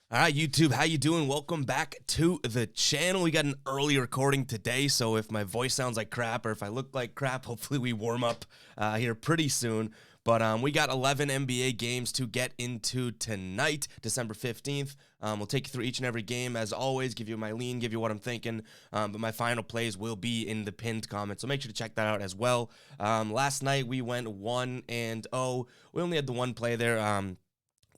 All right, YouTube, how you doing? Welcome back to the channel. We got an early recording today, so if my voice sounds like crap or if I look like crap, hopefully we warm up here pretty soon. But we got 11 NBA games to get into tonight, December 15th. We'll take you through each and every game, as always, give you my lean, give you what I'm thinking. But my final plays will be in the pinned comment, so make sure to check that out as well. Last night we went 1-0. We only had the one play there.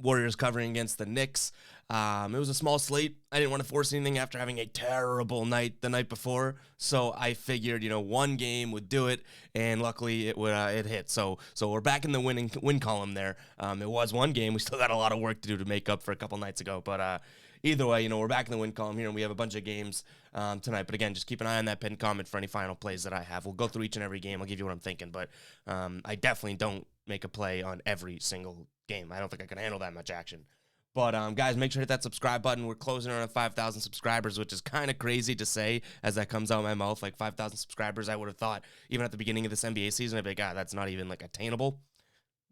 Warriors covering against the Knicks. It was a small slate. I didn't want to force anything after having a terrible night the night before, so I figured, one game would do it, and luckily it hit. So we're back in the win column there. It was one game. We still got a lot of work to do to make up for a couple nights ago, but either way, we're back in the win column here, and we have a bunch of games tonight. But again, just keep an eye on that pinned comment for any final plays that I have. We'll go through each and every game. I'll give you what I'm thinking, but I definitely don't make a play on every single game. I don't think I can handle that much action. But guys, make sure to hit that subscribe button. We're closing around 5,000 subscribers, which is kind of crazy to say as that comes out of my mouth. Like 5,000 subscribers, I would have thought even at the beginning of this NBA season, I'd be like, God, that's not even like attainable.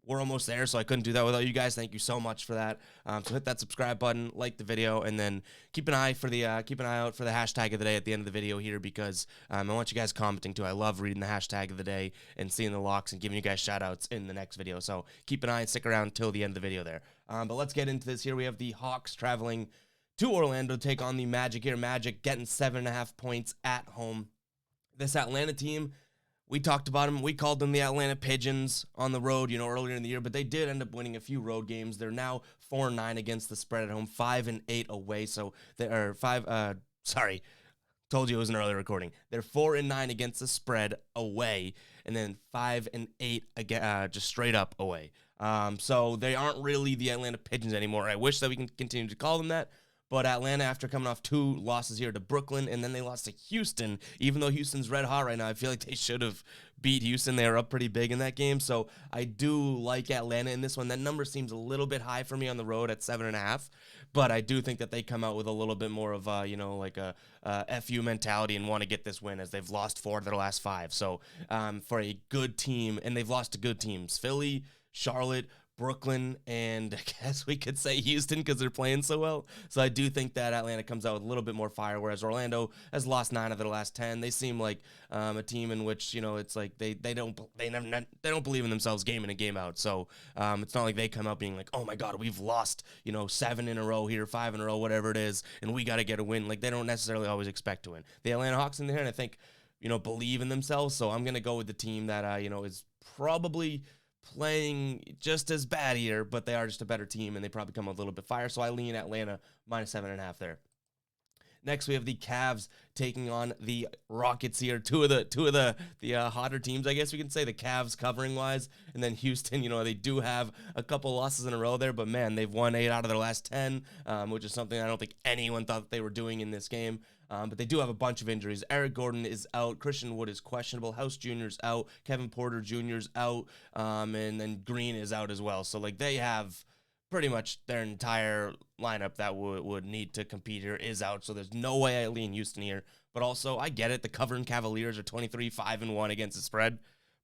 We're almost there, so I couldn't do that without you guys. Thank you so much for that. So hit that subscribe button, like the video, and then keep an eye out for the hashtag of the day at the end of the video here, because I want you guys commenting too. I love reading the hashtag of the day and seeing the locks and giving you guys shout outs in the next video. So keep an eye and stick around until the end of the video there. But let's get into this here. We have the Hawks traveling to Orlando to take on the Magic here. Magic getting 7.5 points at home. This Atlanta team, we talked about them. We called them the Atlanta Pigeons on the road, earlier in the year, but they did end up winning a few road games. They're now 4-9 against the spread at home, 5-8 away. So they are told you it was an early recording. They're 4-9 against the spread away, and then 5-8 again, just straight up away. So they aren't really the Atlanta Pigeons anymore. I wish that we can continue to call them that. But Atlanta, after coming off 2 losses here to Brooklyn, and then they lost to Houston, even though Houston's red hot right now, I feel like they should have beat Houston. They were up pretty big in that game. So I do like Atlanta in this one. That number seems a little bit high for me on the road at 7.5. But I do think that they come out with a little bit more of a FU mentality and want to get this win, as they've lost 4 of their last 5. So for a good team, and they've lost to good teams, Philly, Charlotte, Brooklyn, and I guess we could say Houston because they're playing so well. So I do think that Atlanta comes out with a little bit more fire, whereas Orlando has lost 9 of their last 10. They seem like a team in which it's like they don't believe in themselves game in and game out. So it's not like they come out being like, oh my God, we've lost 7 in a row here, 5 in a row, whatever it is, and we got to get a win. Like, they don't necessarily always expect to win. The Atlanta Hawks in there, and I think believe in themselves. So I'm gonna go with the team that is probably playing just as bad here, but they are just a better team, and they probably come a little bit fire. So I lean Atlanta minus 7.5 there. Next, we have the Cavs taking on the Rockets here. Two of the hotter teams, I guess we can say. The Cavs covering wise, and then Houston. They do have a couple losses in a row there, but man, they've won 8 out of their last 10, which is something I don't think anyone thought that they were doing in this game. But they do have a bunch of injuries. Eric Gordon is out. Christian Wood is questionable. House Jr.'s out. Kevin Porter Jr.'s out. And then Green is out as well. So they have pretty much their entire lineup that would need to compete here is out. So there's no way I lean Houston here. But also, I get it. The covering Cavaliers are 23-5-1 against the spread.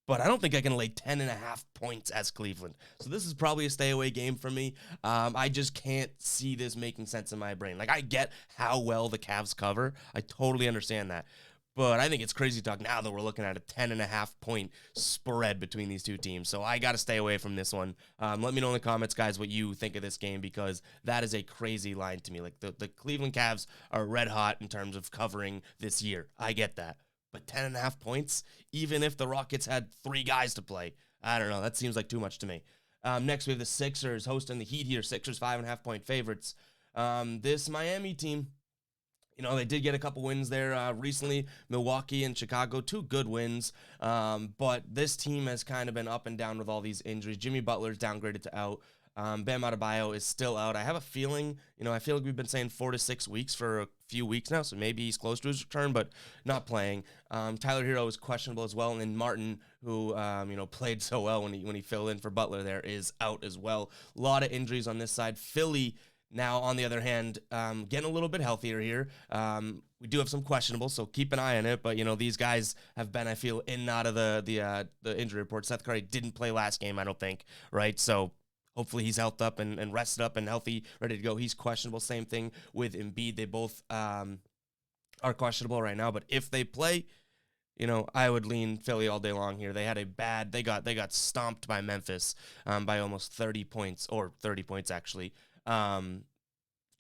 But I don't think I can lay 10.5 points as Cleveland. So this is probably a stay-away game for me. I just can't see this making sense in my brain. I get how well the Cavs cover. I totally understand that. But I think it's crazy talk now that we're looking at a 10.5 point spread between these two teams. So I got to stay away from this one. Let me know in the comments, guys, what you think of this game, because that is a crazy line to me. The Cleveland Cavs are red hot in terms of covering this year. I get that. But 10.5 points, even if the Rockets had 3 guys to play, I don't know. That seems like too much to me. Next, we have the Sixers hosting the Heat here. Sixers 5.5 point favorites. This Miami team, they did get a couple wins there recently. Milwaukee and Chicago, 2 good wins. But this team has kind of been up and down with all these injuries. Jimmy Butler's downgraded to out. Bam Adebayo is still out. I have a feeling, I feel like we've been saying 4 to 6 weeks for a few weeks now, so maybe he's close to his return, but not playing. Tyler Hero is questionable as well, and then Martin, who played so well when he filled in for Butler there, is out as well. A lot of injuries on this side. Philly, now, on the other hand, getting a little bit healthier here. We do have some questionable, so keep an eye on it. But, these guys have been, I feel, in and out of the injury report. Seth Curry didn't play last game, I don't think, right? So Hopefully he's healthed up and rested up and healthy, ready to go. He's questionable. Same thing with Embiid. They both are questionable right now, but if they play, I would lean Philly all day long here. They had they got stomped by Memphis by almost 30 points, or 30 points actually,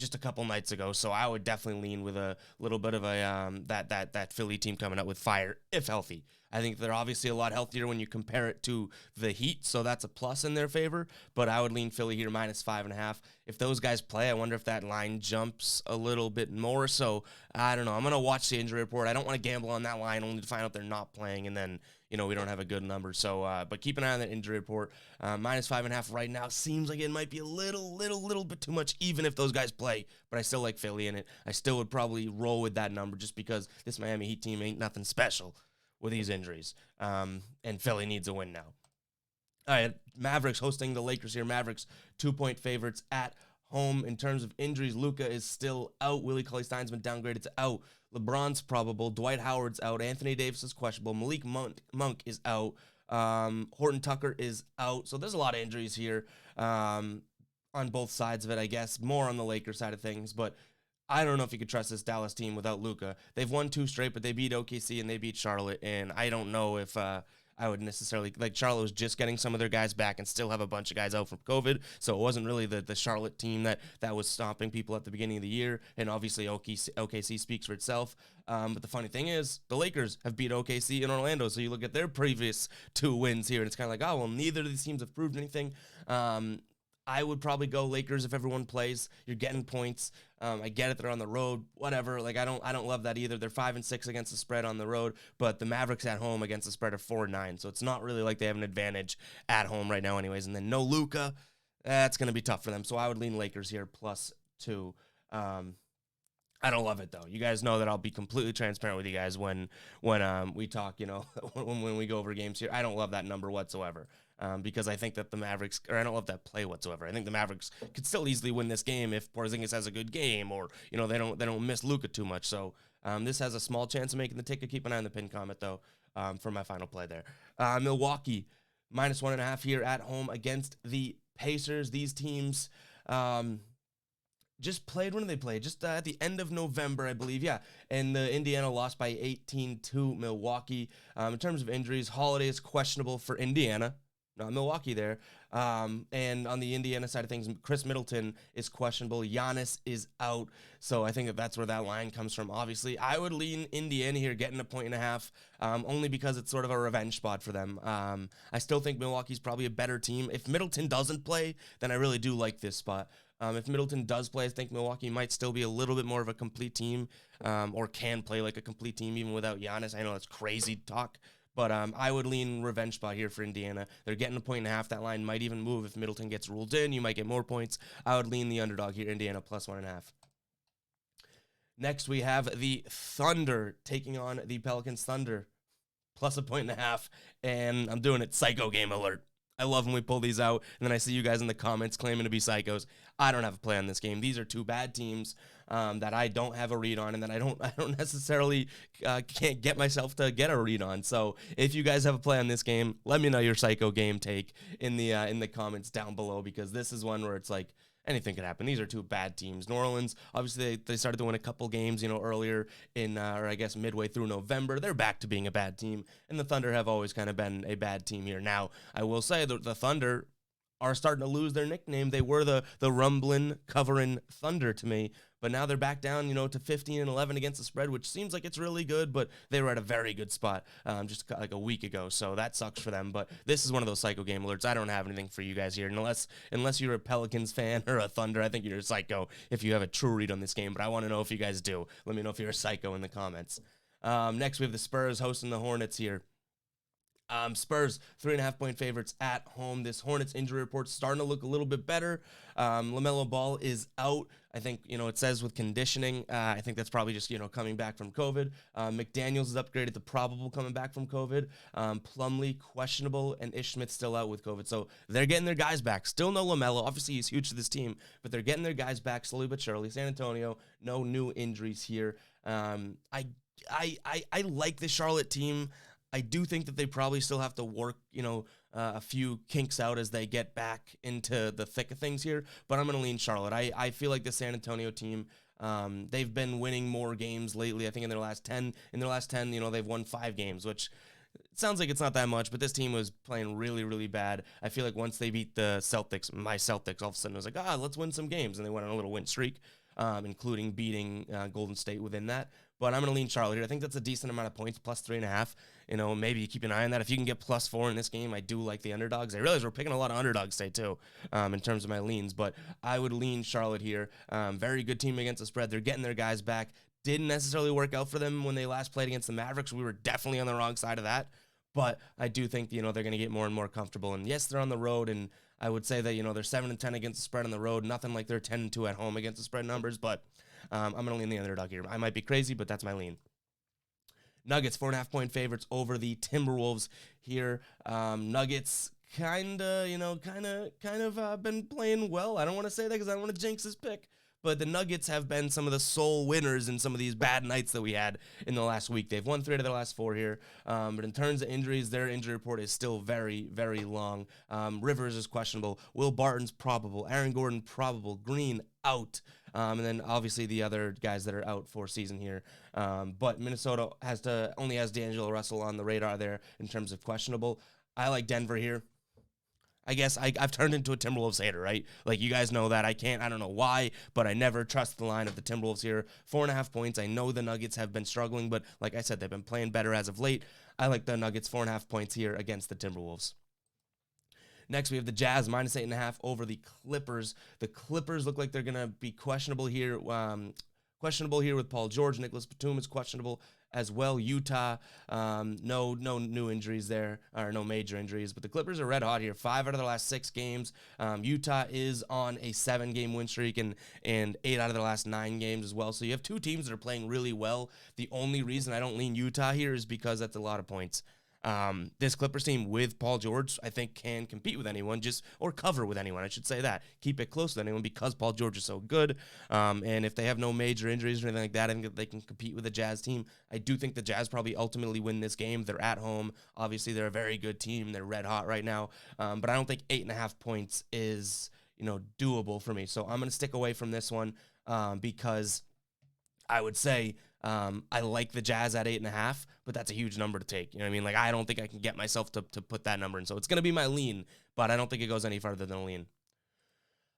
just a couple nights ago. So I would definitely lean with a little bit of a that Philly team coming out with fire if healthy. I think they're obviously a lot healthier when you compare it to the Heat, so that's a plus in their favor. But I would lean Philly here -5.5. If those guys play, I wonder if that line jumps a little bit more. So I don't know. I'm gonna watch the injury report. I don't want to gamble on that line only to find out they're not playing, and then we don't have a good number. So, but keep an eye on that injury report. -5.5 right now seems like it might be a little bit too much, even if those guys play. But I still like Philly in it. I still would probably roll with that number just because this Miami Heat team ain't nothing special with these injuries. And Philly needs a win now. All right, Mavericks hosting the Lakers here. Mavericks 2-point favorites at home. In terms of injuries, Luka is still out. Willie Cauley-Stein's been downgraded to out. LeBron's probable. Dwight Howard's out. Anthony Davis is questionable. Malik Monk is out. Horton Tucker is out. So there's a lot of injuries here on both sides of it, I guess. More on the Lakers side of things, but I don't know if you could trust this Dallas team without Luka. They've won 2 straight, but they beat OKC and they beat Charlotte, and I don't know if I would necessarily, like, Charlotte was just getting some of their guys back and still have a bunch of guys out from COVID, so it wasn't really the Charlotte team that was stomping people at the beginning of the year, and obviously OKC speaks for itself. But the funny thing is, the Lakers have beat OKC in Orlando, so you look at their previous 2 wins here, and it's kind of like, oh, well, neither of these teams have proved anything. I would probably go Lakers if everyone plays. You're getting points. I get it, they're on the road, whatever. Like, I don't love that either. They're 5-6 against the spread on the road, but the Mavericks at home against the spread are 4-9. So it's not really like they have an advantage at home right now anyways. And then no Luka, that's going to be tough for them. So I would lean Lakers here +2. I don't love it though. You guys know that I'll be completely transparent with you guys when we talk, when we go over games here. I don't love that number whatsoever. Because I think that the Mavericks, or I don't love that play whatsoever. I think the Mavericks could still easily win this game if Porzingis has a good game, or they don't miss Luka too much. So this has a small chance of making the ticket. Keep an eye on the pin comment though for my final play there. Milwaukee -1.5 here at home against the Pacers. These teams just played. When did they play? Just at the end of November, I believe. Yeah, and the Indiana lost by 18 to Milwaukee. In terms of injuries, Holiday is questionable for Indiana. Not Milwaukee there. And on the Indiana side of things, Chris Middleton is questionable. Giannis is out. So I think that's where that line comes from. Obviously, I would lean Indiana here, getting a 1.5, only because it's sort of a revenge spot for them. I still think Milwaukee's probably a better team. If Middleton doesn't play, then I really do like this spot. If Middleton does play, I think Milwaukee might still be a little bit more of a complete team, or can play like a complete team even without Giannis. I know that's crazy talk. But I would lean revenge spot here for Indiana. They're getting a 1.5. That line might even move if Middleton gets ruled in. You might get more points. I would lean the underdog here, Indiana +1.5. Next, we have the Thunder taking on the Pelicans. Thunder +1.5. And I'm doing it. Psycho game alert. I love when we pull these out, and then I see you guys in the comments claiming to be psychos. I don't have a play on this game. These are 2 bad teams that I don't have a read on, and that I don't necessarily can't get myself to get a read on. So if you guys have a play on this game, let me know your psycho game take in the comments down below, because this is one where it's like, anything could happen. These are 2 bad teams. New Orleans, obviously, they started to win a couple games, earlier in, or I guess midway through November. They're back to being a bad team, and the Thunder have always kind of been a bad team here. Now, I will say that the Thunder are starting to lose their nickname. They were the rumbling, covering Thunder to me, but now they're back down, to 15-11 against the spread, which seems like it's really good, but they were at a very good spot just like a week ago, so that sucks for them. But this is one of those psycho game alerts. I don't have anything for you guys here, unless you're a Pelicans fan or a Thunder. I think you're a psycho if you have a true read on this game, but I want to know if you guys do. Let me know if you're a psycho in the comments. Next, we have the Spurs hosting the Hornets here. Spurs 3.5-point favorites at home. This Hornets injury report's starting to look a little bit better. LaMelo Ball is out. I think, it says with conditioning. I think that's probably just, coming back from COVID. McDaniels is upgraded to probable coming back from COVID. Plumlee questionable, and Ish Smith still out with COVID. So they're getting their guys back. Still no LaMelo. Obviously, he's huge to this team, but they're getting their guys back slowly but surely. San Antonio, no new injuries here. I like the Charlotte team. I do think that they probably still have to work, a few kinks out as they get back into the thick of things here. But I'm going to lean Charlotte. I feel like the San Antonio team, they've been winning more games lately. I think in their last 10, they've won 5 games, which it sounds like it's not that much, but this team was playing really, really bad. I feel like once they beat the Celtics, my Celtics, all of a sudden it was like, let's win some games. And they went on a little win streak, including beating Golden State within that. But I'm going to lean Charlotte here. I think that's a decent amount of points, plus 3.5. Maybe you keep an eye on that. If you can get plus 4 in this game, I do like the underdogs. I realize we're picking a lot of underdogs today, too, in terms of my leans. But I would lean Charlotte here. Very good team against the spread. They're getting their guys back. Didn't necessarily work out for them when they last played against the Mavericks. We were definitely on the wrong side of that. But I do think, they're going to get more and more comfortable. And yes, they're on the road, and I would say that, they're 7-10 against the spread on the road. Nothing like they're 10-2 at home against the spread numbers, but I'm going to lean the underdog here. I might be crazy, but that's my lean. Nuggets, 4.5-point favorites over the Timberwolves here. Nuggets kind of been playing well. I don't want to say that because I don't want to jinx this pick. But the Nuggets have been some of the sole winners in some of these bad nights that we had in the last week. They've won 3 out of their last 4 here. But in terms of injuries, their injury report is still very, very long. Rivers is questionable. Will Barton's probable. Aaron Gordon probable. Green out. And then obviously the other guys that are out for season here. But Minnesota only has D'Angelo Russell on the radar there in terms of questionable. I like Denver here. I guess I've turned into a Timberwolves hater, right? Like, you guys know that. I don't know why, but I never trust the line of the Timberwolves here. 4.5 points. I know the Nuggets have been struggling, but like I said, they've been playing better as of late. I like the Nuggets 4.5 points here against the Timberwolves. Next, we have the Jazz, minus 8.5 over the Clippers. The Clippers look like they're going to be questionable here. Questionable here with Paul George. Nicholas Batum is questionable as well. Utah, no new injuries there, or no major injuries, but the Clippers are red hot here. 5 out of their last 6 games. Utah is on a 7-game win streak and 8 out of their last 9 games as well. So you have 2 teams that are playing really well. The only reason I don't lean Utah here is because that's a lot of points. This Clippers team with Paul George, I think, can compete with anyone, or cover with anyone, I should say that. Keep it close with anyone because Paul George is so good. And if they have no major injuries or anything like that, I think that they can compete with the Jazz team. I do think the Jazz probably ultimately win this game. They're at home. Obviously, they're a very good team. They're red hot right now. But I don't think 8.5 points is, doable for me. So I'm going to stick away from this one because I would say I like the Jazz at 8.5, but that's a huge number to take. You know what I mean? Like, I don't think I can get myself to put that number in. So it's going to be my lean, but I don't think it goes any farther than a lean.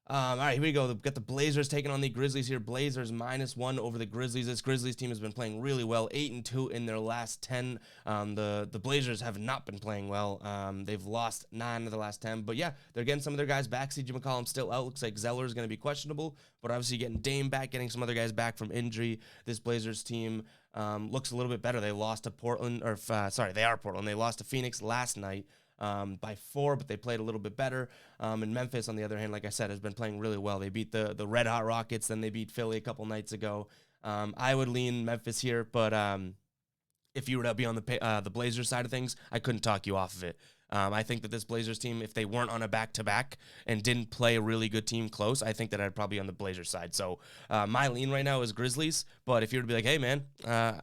All right, here we go. We've got the Blazers taking on the Grizzlies here. Blazers -1 over the Grizzlies. This Grizzlies team has been playing really well, 8-2 in their last 10. The Blazers have not been playing well. They've lost 9 of the last 10. But yeah, they're getting some of their guys back. CJ McCollum still out. Looks like Zeller is going to be questionable, but obviously getting Dame back, getting some other guys back from injury. This Blazers team looks a little bit better. They lost to Portland, they are Portland. They lost to Phoenix last night. By 4, but they played a little bit better. And Memphis, on the other hand, like I said, has been playing really well. They beat the Red Hot Rockets, then they beat Philly a couple nights ago. I would lean Memphis here, but if you were to be on the Blazers side of things, I couldn't talk you off of it. I think that this Blazers team, if they weren't on a back-to-back and didn't play a really good team close, I think that I'd probably be on the Blazers side. So my lean right now is Grizzlies, but if you were to be like, hey, man,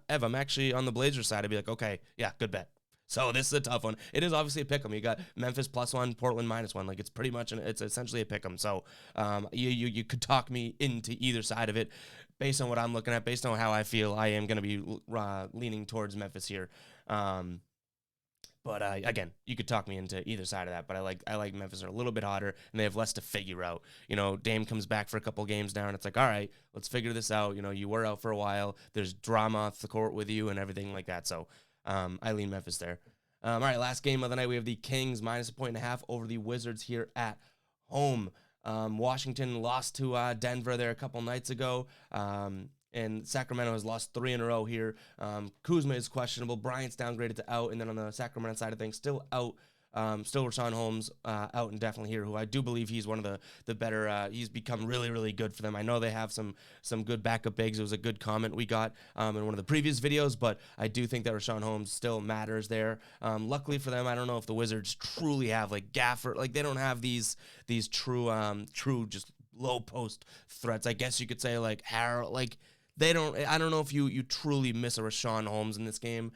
Ev, I'm actually on the Blazers side, I'd be like, okay, yeah, good bet. So this is a tough one. It is obviously a pick'em. You got Memphis +1, Portland -1. Like, it's pretty much it's essentially a pick'em. So you could talk me into either side of it based on what I'm looking at, based on how I feel. I am going to be leaning towards Memphis here. But again, you could talk me into either side of that. But I like Memphis. They're a little bit hotter, and they have less to figure out. Dame comes back for a couple games now, and it's like, all right, let's figure this out. You were out for a while. There's drama off the court with you and everything like that. So I lean Memphis there. All right, last game of the night, we have the Kings -1.5 over the Wizards here at home. Washington lost to Denver there a couple nights ago. And Sacramento has lost 3 in a row here. Kuzma is questionable. Bryant's downgraded to out. And then on the Sacramento side of things, still out. Still Rashawn Holmes out indefinitely here, who I do believe he's one of the better. He's become really, really good for them. I know they have some good backup bigs. It was a good comment we got in one of the previous videos, but I do think that Rashawn Holmes still matters there. Luckily for them, I don't know if the Wizards truly have like Gafford. Like, they don't have these true just low post threats. I guess you could say like Harold. Like, they don't. I don't know if you truly miss a Rashawn Holmes in this game.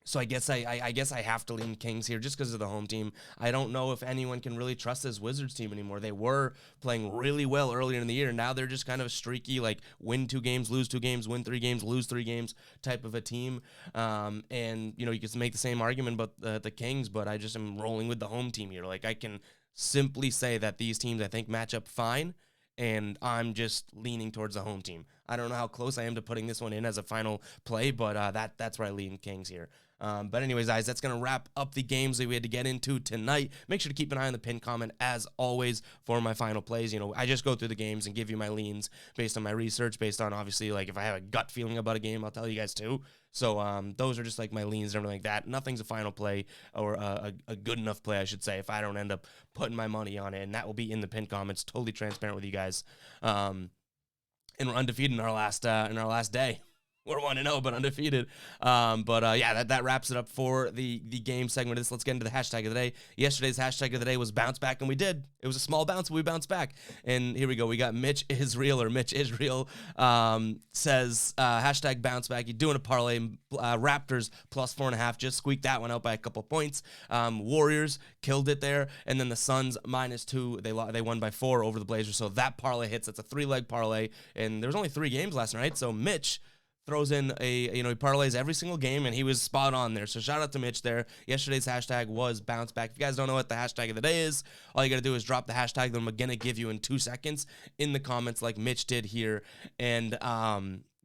So I guess I guess I have to lean Kings here just because of the home team. I don't know if anyone can really trust this Wizards team anymore. They were playing really well earlier in the year. Now they're just kind of a streaky, like win 2 games, lose 2 games, win 3 games, lose 3 games type of a team. And you know, you can make the same argument about the Kings, but I just am rolling with the home team here. Like I can simply say that these teams I think match up fine, and I'm just leaning towards the home team. I don't know how close I am to putting this one in as a final play, but that's where I lean Kings here. But anyways, guys, that's going to wrap up the games that we had to get into tonight. Make sure to keep an eye on the pinned comment, as always, for my final plays. You know, I just go through the games and give you my leans based on my research, based on, obviously, like, if I have a gut feeling about a game, I'll tell you guys, too. So those are just, like, my leans and everything like that. Nothing's a final play or a good enough play, I should say, if I don't end up putting my money on it, and that will be in the pinned comments. Totally transparent with you guys. And we're undefeated in our last day. We're 1-0, but undefeated. Yeah, that wraps it up for the game segment of this. Let's get into the hashtag of the day. Yesterday's hashtag of the day was bounce back, and we did. It was a small bounce, but we bounced back. And here we go. We got Mitch Israel says hashtag bounce back. You're doing a parlay. Raptors plus 4.5. Just squeaked that one out by a couple points. Warriors killed it there, and then the Suns -2. They won by 4 over the Blazers. So that parlay hits. That's a 3-leg parlay, and there was only 3 games last night. So Mitch throws in he parlays every single game, and he was spot on there. So shout out to Mitch there. Yesterday's hashtag was bounce back. If you guys don't know what the hashtag of the day is, all you got to do is drop the hashtag that I'm going to give you in 2 seconds in the comments like Mitch did here. And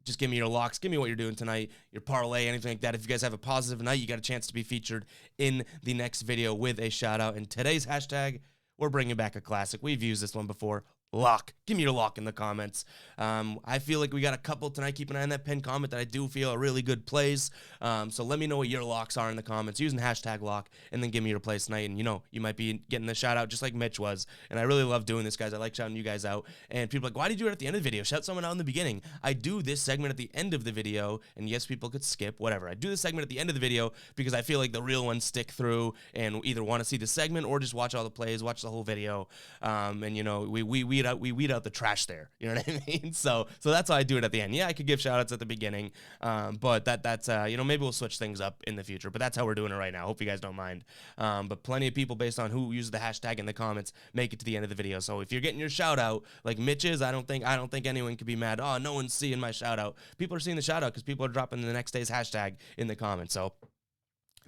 just give me your locks. Give me what you're doing tonight, your parlay, anything like that. If you guys have a positive night, you got a chance to be featured in the next video with a shout out. And today's hashtag, we're bringing back a classic. We've used this one before. Lock. Give me your lock in the comments. I feel like we got a couple tonight. Keep an eye on that pinned comment that I do feel are really good plays. So let me know what your locks are in the comments using hashtag lock, and then give me your plays tonight. And you might be getting the shout out just like Mitch was. And I really love doing this, guys. I like shouting you guys out. And people are like, why did you do it at the end of the video? Shout someone out in the beginning. I do this segment at the end of the video, and yes, people could skip, whatever. I do this segment at the end of the video because I feel like the real ones stick through and either want to see the segment or just watch all the plays, watch the whole video. And we weed out the trash there. You know what I mean? So that's why I do it at the end. Yeah, I could give shout outs at the beginning. But that's maybe we'll switch things up in the future, but that's how we're doing it right now. Hope you guys don't mind. But plenty of people based on who uses the hashtag in the comments make it to the end of the video. So if you're getting your shout out like Mitch is, I don't think anyone could be mad. Oh, no one's seeing my shout out. People are seeing the shout out because people are dropping the next day's hashtag in the comments. So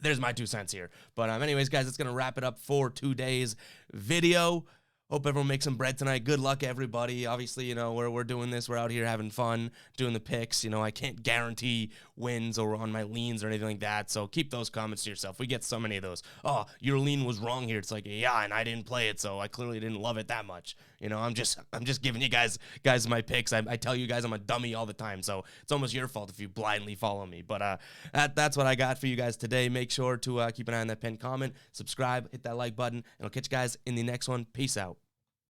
there's my 2 cents here. But anyways, guys, that's going to wrap it up for today's video. Hope everyone makes some bread tonight. Good luck, everybody. Obviously, we're doing this. We're out here having fun, doing the picks. I can't guarantee wins or on my leans or anything like that. So keep those comments to yourself. We get so many of those. Oh, your lean was wrong here. It's like, yeah, and I didn't play it, so I clearly didn't love it that much. I'm just giving you guys my picks. I tell you guys I'm a dummy all the time, so it's almost your fault if you blindly follow me. But that's what I got for you guys today. Make sure to keep an eye on that pinned comment, subscribe, hit that like button, and I'll catch you guys in the next one. Peace out.